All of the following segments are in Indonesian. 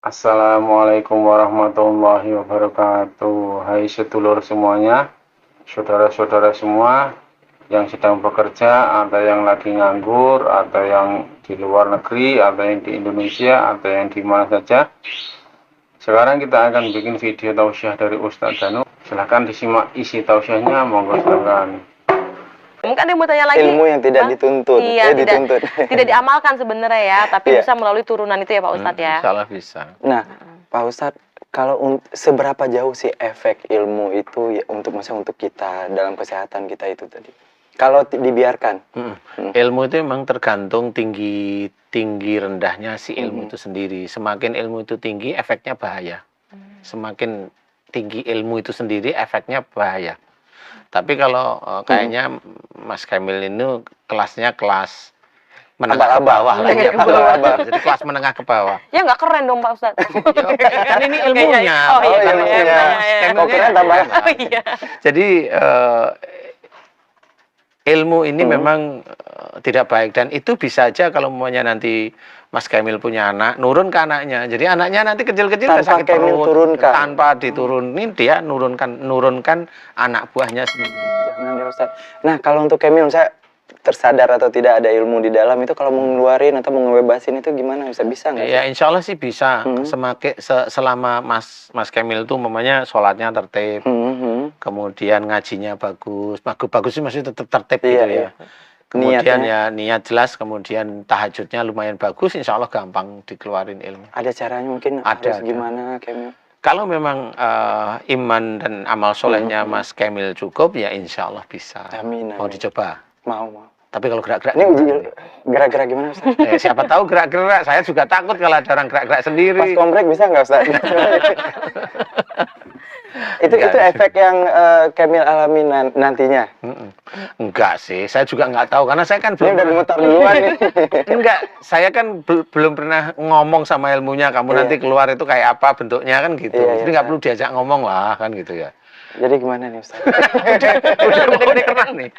Assalamualaikum warahmatullahi wabarakatuh. Hai sedulur semuanya, saudara-saudara semua yang sedang bekerja, atau yang lagi nganggur, atau yang di luar negeri, atau yang di Indonesia, atau yang di mana saja. Sekarang kita akan bikin video tausiah dari Ustadz Danu. Silahkan disimak isi tausiahnya, monggo silakan. Mungkin ada yang mau tanya lagi. Ilmu yang tidak Bang? dituntut. Iya, dituntut. tidak diamalkan sebenarnya ya, tapi Iya. bisa melalui turunan itu ya Pak Ustadz ya. Insya Allah bisa. Nah, Pak Ustadz, kalau seberapa jauh sih efek ilmu itu ya, untuk kita dalam kesehatan kita itu tadi? Kalau dibiarkan. Ilmu itu memang tergantung tinggi rendahnya si ilmu itu sendiri. Semakin ilmu itu tinggi, efeknya bahaya. Semakin tinggi ilmu itu sendiri, efeknya bahaya. Tapi kalau kayaknya Mas Kamil ini kelasnya kelas menengah ke bawah lah. Jadi kelas menengah ke bawah. Ya nggak keren dong Pak Ustadz. Kan ini ilmunya. Oh iya, Kan ilmunya. Kok keren tambah. Oh iya. Jadi ilmu ini memang tidak baik, dan itu bisa aja kalau umpamanya nanti Mas Kamil punya anak, nurun ke anaknya. Jadi anaknya nanti kecil-kecil Tanpa sakit Kamil perut, turunkan. tanpa diturunin dia nurunkan anak buahnya sendiri. Jangan ya Ustadz. Nah, kalau untuk Kamil, saya tersadar atau tidak ada ilmu di dalam itu, kalau mau ngeluarin atau mau ngebebasin itu gimana? Bisa nggak? Ya insya Allah sih bisa. Selama Mas Kamil itu umpamanya sholatnya tertib, kemudian ngajinya bagus sih maksudnya tetap tertib gitu ya. Kemudian ya niat jelas, kemudian tahajudnya lumayan bagus, insya Allah gampang dikeluarin ilmu. Ada caranya mungkin? Ada. Gimana Kamil? Kalau memang iman dan amal solehnya Mas Kamil cukup, ya insya Allah bisa. Amin. Mau dicoba? Mau. Tapi kalau gerak-gerak Ini gerak-gerak gimana Ustaz? siapa tahu gerak-gerak. Saya juga takut kalau ada orang gerak-gerak sendiri. Pas komplek bisa nggak Ustaz? itu efek yang Kamil alami nantinya? Enggak sih, saya juga nggak tahu karena saya kan belum. Ini udah gemetar duluan nih. Enggak, saya kan belum pernah ngomong sama ilmunya. Kamu nanti keluar itu kayak apa bentuknya kan gitu. Jadi nggak perlu diajak ngomong lah kan gitu ya. Jadi gimana nih Ustaz? udah pernah nih.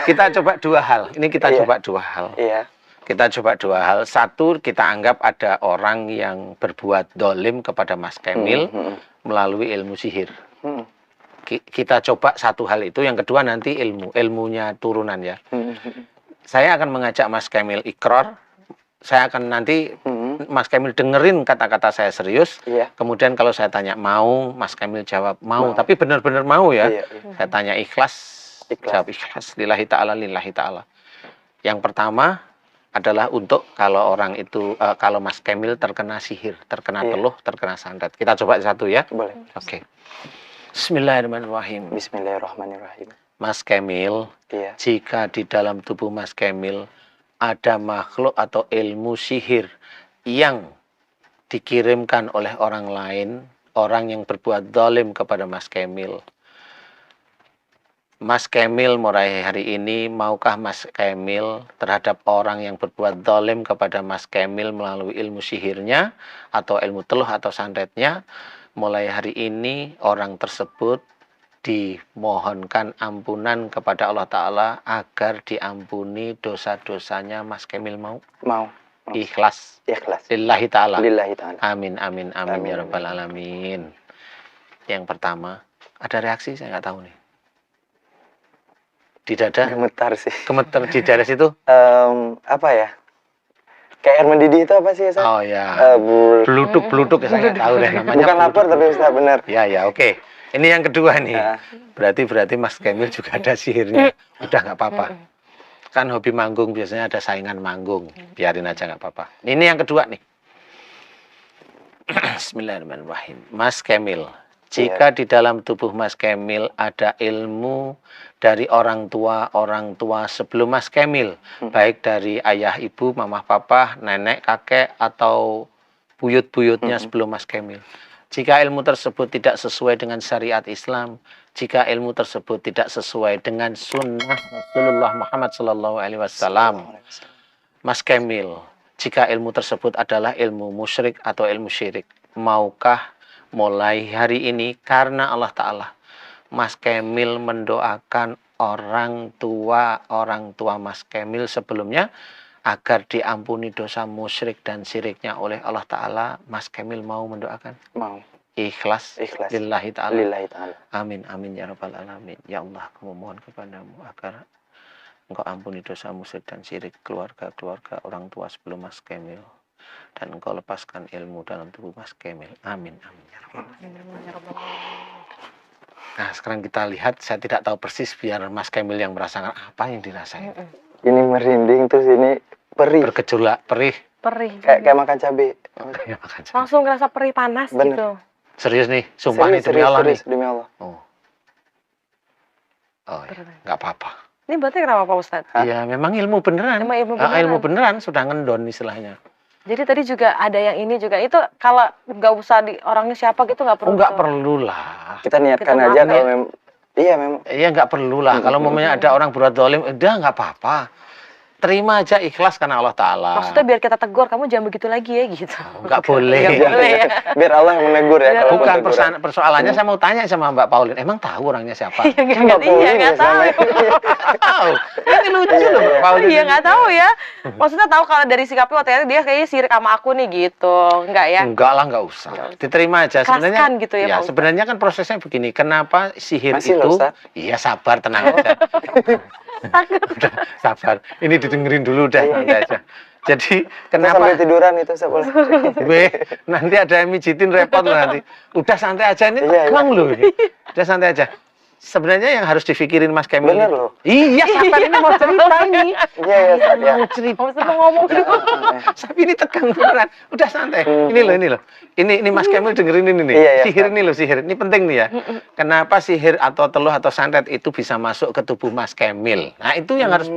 Kita coba dua hal. Ini kita coba dua hal. Iya. Kita coba dua hal. Satu, kita anggap ada orang yang berbuat dolim kepada Mas Kamil melalui ilmu sihir. Kita coba satu hal itu. Yang kedua nanti ilmunya turunan ya. Saya akan mengajak Mas Kamil ikrar. Saya akan nanti Mas Kamil dengerin kata-kata saya serius. Kemudian kalau saya tanya mau, Mas Kamil jawab mau. Tapi benar-benar mau ya. Saya tanya ikhlas. Jawab ikhlas. Lillahi ta'ala, lillahi ta'ala. Yang pertama adalah untuk kalau orang itu, kalau Mas Kamil terkena sihir, terkena teluh, terkena santet. Kita coba satu ya. Boleh. Oke. Bismillahirrahmanirrahim. Bismillahirrahmanirrahim. Mas Kamil, jika di dalam tubuh Mas Kamil ada makhluk atau ilmu sihir yang dikirimkan oleh orang lain, orang yang berbuat zalim kepada Mas Kamil. Mas Kamil mulai hari ini, maukah Mas Kamil terhadap orang yang berbuat zalim kepada Mas Kamil melalui ilmu sihirnya atau ilmu teluh atau santetnya, mulai hari ini orang tersebut dimohonkan ampunan kepada Allah Ta'ala agar diampuni dosa-dosanya. Mas Kamil mau? Mau. Ikhlas. Lillahi ta'ala. Lillahi ta'ala. Amin ya rabbal alamin. Yang pertama, ada reaksi saya nggak tahu nih. Di dada? Gemetar sih. Gemetar di dada situ? Apa ya? Kayak air mendidih itu apa sih Ustaz? Oh ya. Blutuk ya, saya nggak tahu deh namanya. Bukan lapar tapi Ustaz benar. Ya, oke. Ini yang kedua nih. Berarti Mas Kamil juga ada sihirnya. Udah nggak apa-apa. Kan hobi manggung biasanya ada saingan manggung. Biarin aja nggak apa-apa. Ini yang kedua nih. Bismillahirrahmanirrahim. Mas Kamil, jika di dalam tubuh Mas Kamil ada ilmu dari orang tua sebelum Mas Kamil, baik dari ayah, ibu, mama, papa, nenek, kakek, atau buyut-buyutnya sebelum Mas Kamil. Jika ilmu tersebut tidak sesuai dengan syariat Islam, jika ilmu tersebut tidak sesuai dengan sunnah Rasulullah Muhammad SAW, Mas Kamil, jika ilmu tersebut adalah ilmu musyrik atau ilmu syirik, maukah mulai hari ini karena Allah Ta'ala Mas Kamil mendoakan orang tua Mas Kamil sebelumnya agar diampuni dosa musyrik dan syiriknya oleh Allah Ta'ala, Mas Kemil mau mendoakan? Mau. Ikhlas, Ikhlas. lillahi ta'ala. Lillahi ta'ala. Amin, amin ya rabbal alamin. Ya Allah, kami mohon kepadamu agar Engkau ampuni dosa musyrik dan syirik keluarga-keluarga orang tua sebelum Mas Kemil. Dan Engkau lepaskan ilmu dalam tubuh Mas Kemil. Amin, amin ya rabbal alamin. Nah, sekarang kita lihat, saya tidak tahu persis biar Mas Kemil yang merasakan apa yang dirasain. Ini merinding terus ini perih. Bergejolak, perih. Perih. Kayak makan cabai. Kayak makan cabai. Langsung ngerasa perih panas Bener. gitu. Serius nih, sumpah nih demi Serius, Allah nih. serius, demi Allah. Oh. Oh ya, nggak apa-apa. Ini berarti kenapa Pak Ustadz? Iya, memang ilmu beneran. Emang ilmu beneran. Ilmu beneran, sudah ngendon istilahnya. Jadi tadi juga ada yang ini juga. Itu kalau nggak usah di orangnya siapa gitu nggak perlu. Oh, nggak tuh. perlu lah. Kita niatkan Kita aja maaf, kalau ya. memang. Iya memang. Iya, nggak perlu lah. Kalau momennya ada orang berbuat dolim, udah nggak apa-apa. Terima aja, ikhlas karena Allah Ta'ala. Maksudnya biar kita tegur, kamu jangan begitu lagi ya gitu. Nggak boleh. Nggak boleh ya. Biar Allah yang menegur ya. Biar kalau Bukan teguran. persoalannya, saya mau tanya sama Mbak Paulin. Emang tahu orangnya siapa? Iya Mbak nggak Paulin nggak ya tahu. Tahu. Ini lucu loh Mbak Paulin. Iya nggak tahu ya. Maksudnya tahu kalau dari sikapnya waktu itu dia kayaknya sirik sama aku nih gitu, nggak ya? Enggak lah, nggak usah. Diterima aja. Sebenarnya, Ikhlaskan gitu ya, Pak Ustadz. sebenarnya kan prosesnya begini. Kenapa sihir Masih itu? loh, Ustadz. Iya, sabar, tenang aja. Udah, sabar. Ini didengerin dulu, udah santai aja. Jadi Kita sambil kenapa? tiduran itu saya boleh. Weh, nanti ada yang mijitin repot loh nanti. Udah santai aja, ini Iya, tegang loh ini. Udah santai aja. Sebenarnya yang harus dipikirin Mas Kemil. Bener loh. Iya, sabar, ini mau cerita ini. Iya ya, Ustaz, ya. Mau cerita. Kamu suka ngomong gitu. Tapi ini tegang beneran. Udah santai. Ini loh, ini loh. Ini Mas Kemil dengerin ini nih. Iya, iya. Sihir ini loh, sihir. Ini penting nih ya. Kenapa sihir atau teluh atau santet itu bisa masuk ke tubuh Mas Kemil? Nah, itu yang harus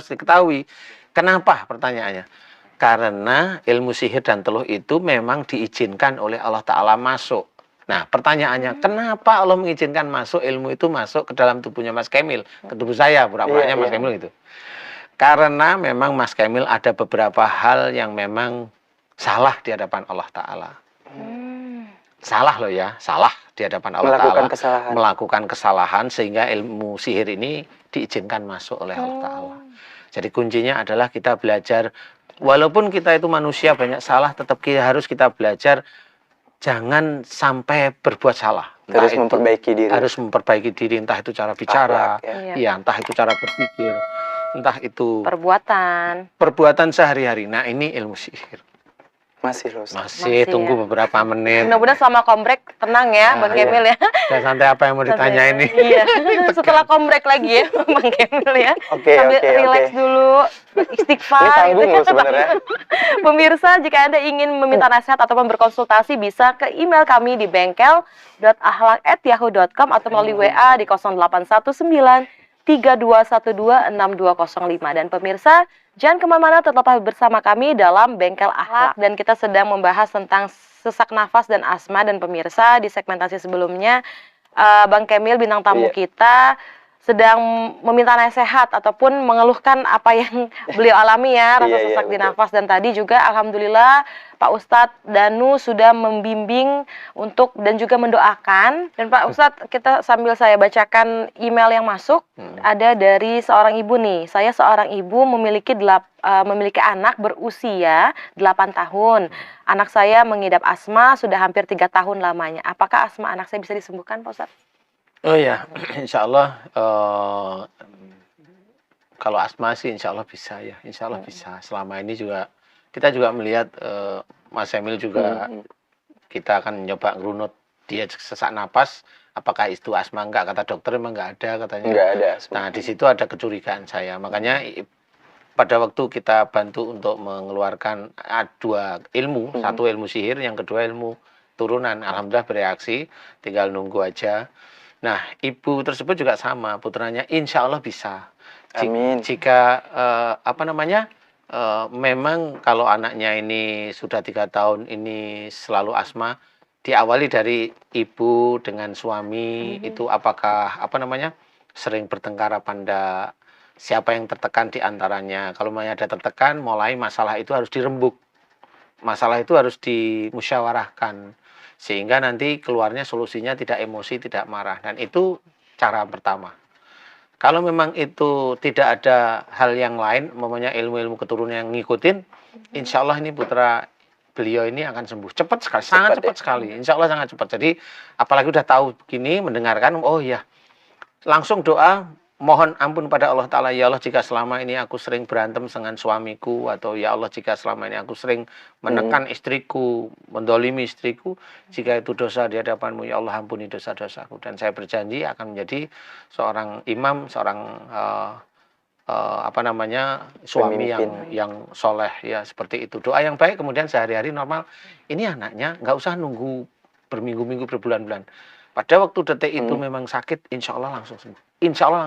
diketahui. Kenapa pertanyaannya? Karena ilmu sihir dan teluh itu memang diizinkan oleh Allah Ta'ala masuk. Nah, pertanyaannya, kenapa Allah mengizinkan masuk ilmu itu masuk ke dalam tubuhnya Mas Kemil? Ke tubuh saya, pura-puranya Iya, Mas iya. Kemil itu. Karena memang Mas Kemil ada beberapa hal yang memang salah di hadapan Allah Ta'ala. Salah loh ya, salah di hadapan Allah Melakukan Ta'ala. kesalahan. Melakukan kesalahan sehingga ilmu sihir ini diizinkan masuk oleh Allah Ta'ala. Jadi kuncinya adalah kita belajar, walaupun kita itu manusia banyak salah, tetap harus kita belajar jangan sampai berbuat salah. Terus Entah itu- memperbaiki diri. harus memperbaiki diri, entah itu cara bicara, Akhlak, ya. Iya. ya entah itu cara berpikir, entah itu Perbuatan. perbuatan sehari-hari. Nah, ini ilmu sihir. Masih loh. Ustaz. Masih Masih tunggu ya. beberapa menit. Mudah-mudahan selama kombrek tenang ya, Nah, Bang iya. Kemil ya. Dan santai, apa yang mau ditanya ini? Iya. Setelah kombrek lagi ya, Bang Kemil ya. Oke, Sambil oke, relax oke. dulu, istighfar. Ini tanggung loh sebenarnya. Pemirsa, jika Anda ingin meminta nasihat ataupun berkonsultasi, bisa ke email kami di bengkel.akhlak@yahoo.com atau melalui WA di 0819 32126205. Dan pemirsa, jangan kemana-mana, tetaplah bersama kami dalam Bengkel Akhlak. Dan kita sedang membahas tentang sesak nafas dan asma. Dan pemirsa, di segmentasi sebelumnya, Bang Kemil, bintang tamu Iya. kita, sedang meminta nasihat ataupun mengeluhkan apa yang beliau alami ya, rasa Iya, iya, sesak di betul. nafas. Dan tadi juga alhamdulillah Pak Ustadz Danu sudah membimbing untuk dan juga mendoakan. Dan Pak Ustadz, kita sambil saya bacakan email yang masuk, ada dari seorang ibu nih. Saya seorang ibu memiliki memiliki anak berusia 8 tahun. Anak saya mengidap asma sudah hampir 3 tahun lamanya. Apakah asma anak saya bisa disembuhkan, Pak Ustadz? Oh ya, insya Allah kalau asma sih insya Allah bisa ya, insya Allah bisa. Selama ini juga kita juga melihat Mas Emil juga kita akan nyoba ngerunut dia sesak napas, apakah itu asma enggak? Kata dokter memang enggak ada katanya. Enggak ada. Nah, di situ ada kecurigaan saya. Makanya pada waktu kita bantu untuk mengeluarkan dua ilmu, satu ilmu sihir, yang kedua ilmu turunan. Alhamdulillah bereaksi, tinggal nunggu aja. Nah, ibu tersebut juga sama, putranya insya Allah bisa. Amin. Jika memang kalau anaknya ini sudah 3 tahun ini selalu asma, diawali dari ibu dengan suami, itu apakah sering bertengkar apa enggak, siapa yang tertekan di antaranya. Kalau ada tertekan, mulai masalah itu harus dirembuk. Masalah itu harus dimusyawarahkan. Sehingga nanti keluarnya solusinya tidak emosi, tidak marah. Dan itu cara pertama. Kalau memang itu tidak ada hal yang lain, umpamanya ilmu-ilmu keturunan yang ngikutin, insya Allah ini putra beliau ini akan sembuh. Cepat sekali, sangat cepat sekali. Insya Allah sangat cepat. Jadi apalagi udah tahu begini, mendengarkan, oh ya, langsung doa, mohon ampun pada Allah Ta'ala. Ya Allah, jika selama ini aku sering berantem dengan suamiku, atau ya Allah, jika selama ini aku sering menekan istriku, mendolimi istriku, jika itu dosa di hadapanmu, ya Allah, ampuni dosa-dosaku. Dan saya berjanji akan menjadi seorang imam, seorang suami yang soleh, ya seperti itu. Doa yang baik, kemudian sehari-hari normal. Ini anaknya nggak usah nunggu berminggu-minggu, berbulan-bulan. Pada waktu detik itu memang sakit, insya Allah langsung sembuh. Insya Allah